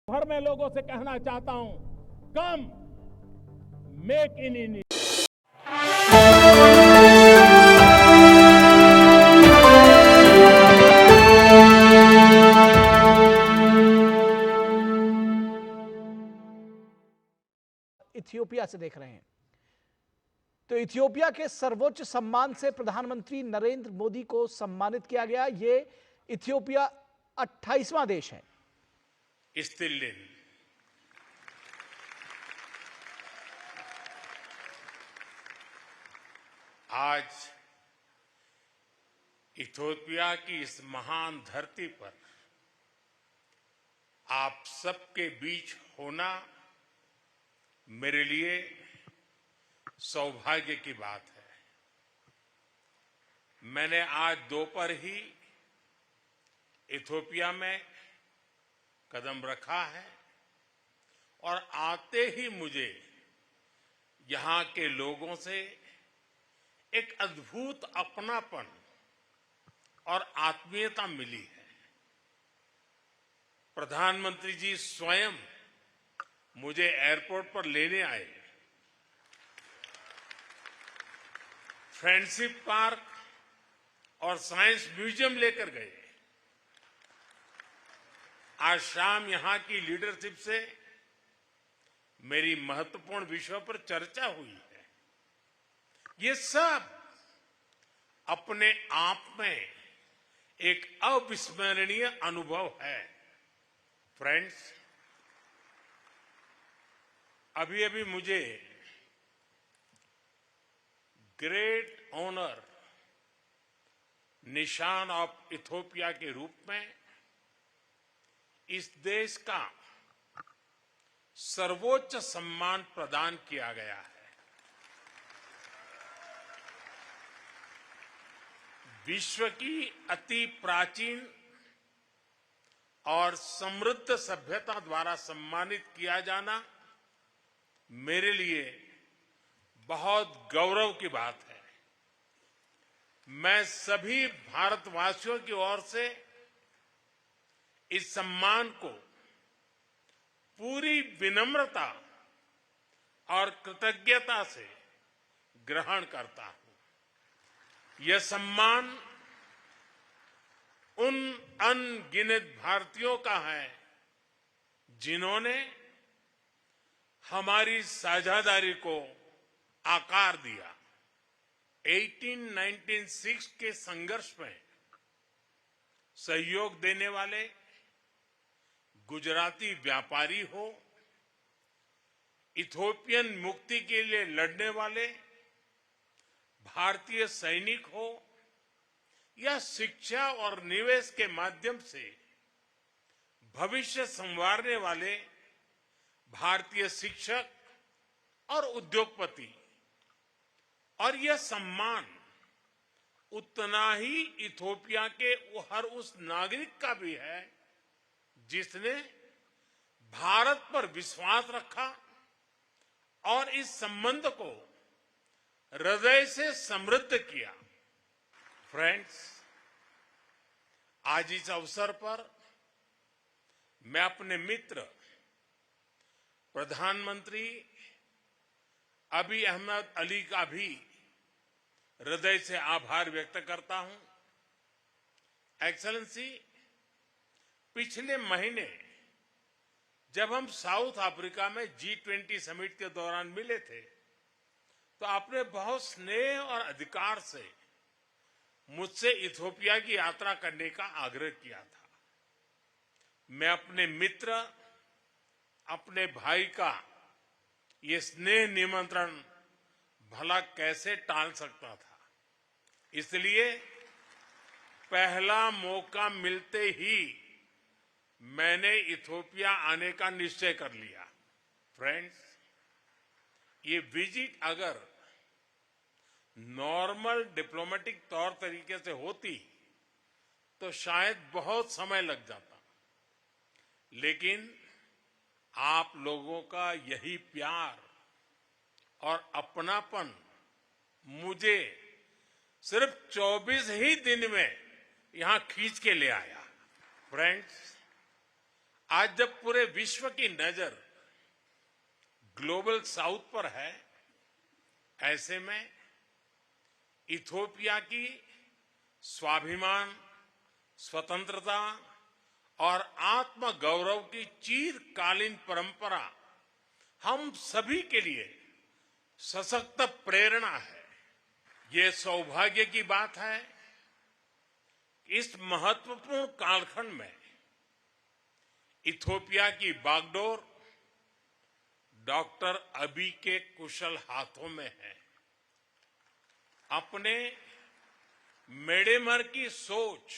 भर में लोगों से कहना चाहता हूं, कम मेक इन इंडिया। इथियोपिया से देख रहे हैं तो इथियोपिया के सर्वोच्च सम्मान से प्रधानमंत्री नरेंद्र मोदी को सम्मानित किया गया। ये इथियोपिया 28वां देश है। İstilin. आज इथियोपिया की इस महान धरती पर आप सबके बीच होना मेरे लिए सौभाग्य की बात है। मैंने आज दोपहर ही इथियोपिया में कदम रखा है और आते ही मुझे यहां के लोगों से एक अद्भुत अपनापन और आत्मीयता मिली है। प्रधानमंत्री जी स्वयं मुझे एयरपोर्ट पर लेने आए, फ्रेंडशिप पार्क और साइंस म्यूजियम लेकर गए। आज शाम यहां की लीडरशिप से मेरी महत्वपूर्ण विषयों पर चर्चा हुई है। ये सब अपने आप में एक अविस्मरणीय अनुभव है। फ्रेंड्स, अभी अभी मुझे ग्रेट ऑनर निशान ऑफ इथियोपिया के रूप में इस देश का सर्वोच्च सम्मान प्रदान किया गया है। विश्व की अति प्राचीन और समृद्ध सभ्यता द्वारा सम्मानित किया जाना मेरे लिए बहुत गौरव की बात है। मैं सभी भारतवासियों की ओर से इस सम्मान को पूरी विनम्रता और कृतज्ञता से ग्रहण करता हूं। यह सम्मान उन अनगिनत भारतीयों का है जिन्होंने हमारी साझेदारी को आकार दिया। 1896 के संघर्ष में सहयोग देने वाले गुजराती व्यापारी हो, इथियोपियन मुक्ति के लिए लड़ने वाले भारतीय सैनिक हो, या शिक्षा और निवेश के माध्यम से भविष्य संवारने वाले भारतीय शिक्षक और उद्योगपति। और यह सम्मान उतना ही इथियोपिया के हर उस नागरिक का भी है जिसने भारत पर विश्वास रखा और इस संबंध को हृदय से समृद्ध किया। फ्रेंड्स, आज इस अवसर पर मैं अपने मित्र प्रधानमंत्री अबी अहमद अली का भी हृदय से आभार व्यक्त करता हूं। एक्सेलेंसी, पिछले महीने जब हम साउथ अफ्रीका में G20 समिट के दौरान मिले थे तो आपने बहुत स्नेह और अधिकार से मुझसे इथियोपिया की यात्रा करने का आग्रह किया था। मैं अपने मित्र, अपने भाई का ये स्नेह निमंत्रण भला कैसे टाल सकता था। इसलिए पहला मौका मिलते ही मैंने इथियोपिया आने का निश्चय कर लिया। फ्रेंड्स, ये विजिट अगर नॉर्मल डिप्लोमेटिक तौर तरीके से होती तो शायद बहुत समय लग जाता, लेकिन आप लोगों का यही प्यार और अपनापन मुझे सिर्फ 24 ही दिन में यहां खींच के ले आया। फ्रेंड्स, आज जब पूरे विश्व की नजर ग्लोबल साउथ पर है, ऐसे में इथियोपिया की स्वाभिमान, स्वतंत्रता और आत्मगौरव की चिरकालीन परंपरा हम सभी के लिए सशक्त प्रेरणा है। ये सौभाग्य की बात है कि इस महत्वपूर्ण कालखंड में इथियोपिया की बागडोर डॉक्टर अबी के कुशल हाथों में है। अपने मेडेमर की सोच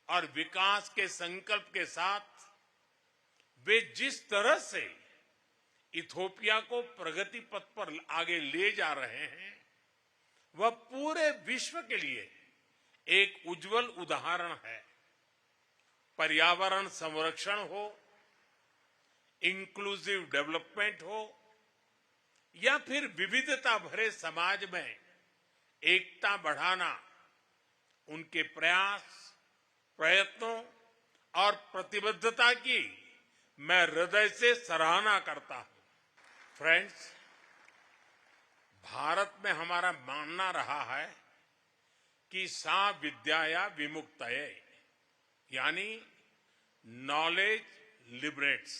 और विकास के संकल्प के साथ वे जिस तरह से इथियोपिया को प्रगति पथ पर आगे ले जा रहे हैं, वह पूरे विश्व के लिए एक उज्जवल उदाहरण है। पर्यावरण संरक्षण हो, इंक्लूसिव डेवलपमेंट हो, या फिर विविधता भरे समाज में एकता बढ़ाना, उनके प्रयास, प्रयत्नों और प्रतिबद्धता की मैं हृदय से सराहना करता हूं। फ्रेंड्स, भारत में हमारा मानना रहा है कि सा विद्याया विमुक्तये, यानी नॉलेज लिबरेट्स।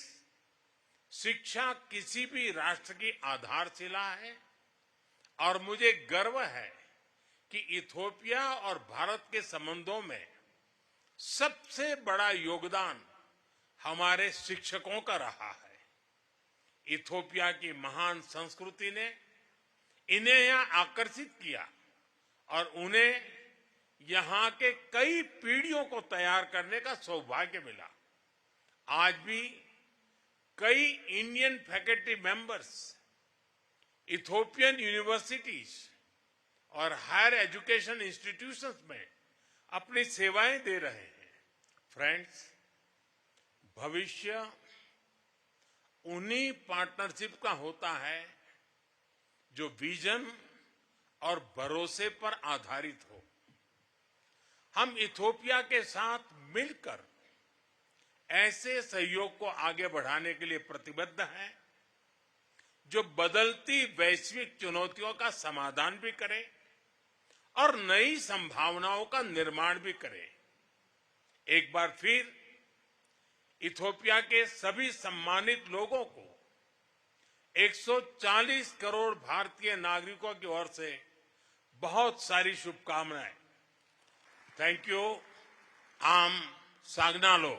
शिक्षा किसी भी राष्ट्र की आधारशिला है और मुझे गर्व है कि इथियोपिया और भारत के संबंधों में सबसे बड़ा योगदान हमारे शिक्षकों का रहा है। इथियोपिया की महान संस्कृति ने इन्हें यहां आकर्षित किया और उन्हें यहां के कई पीढ़ियों को तैयार करने का सौभाग्य मिला। आज भी कई Indian faculty members Ethiopian universities और हायर एजुकेशन इंस्टीट्यूशंस में अपनी सेवाएं दे रहे हैं। फ्रेंड्स, भविष्य उन्हीं पार्टनरशिप का होता है जो विजन और भरोसे पर आधारित हो। हम इथियोपिया के साथ मिलकर ऐसे सहयोग को आगे बढ़ाने के लिए प्रतिबद्ध हैं जो बदलती वैश्विक चुनौतियों का समाधान भी करे और नई संभावनाओं का निर्माण भी करे। एक बार फिर इथियोपिया के सभी सम्मानित लोगों को 140 करोड़ भारतीय नागरिकों की ओर से बहुत सारी शुभकामनाएं। Thank you. आम सागनालो।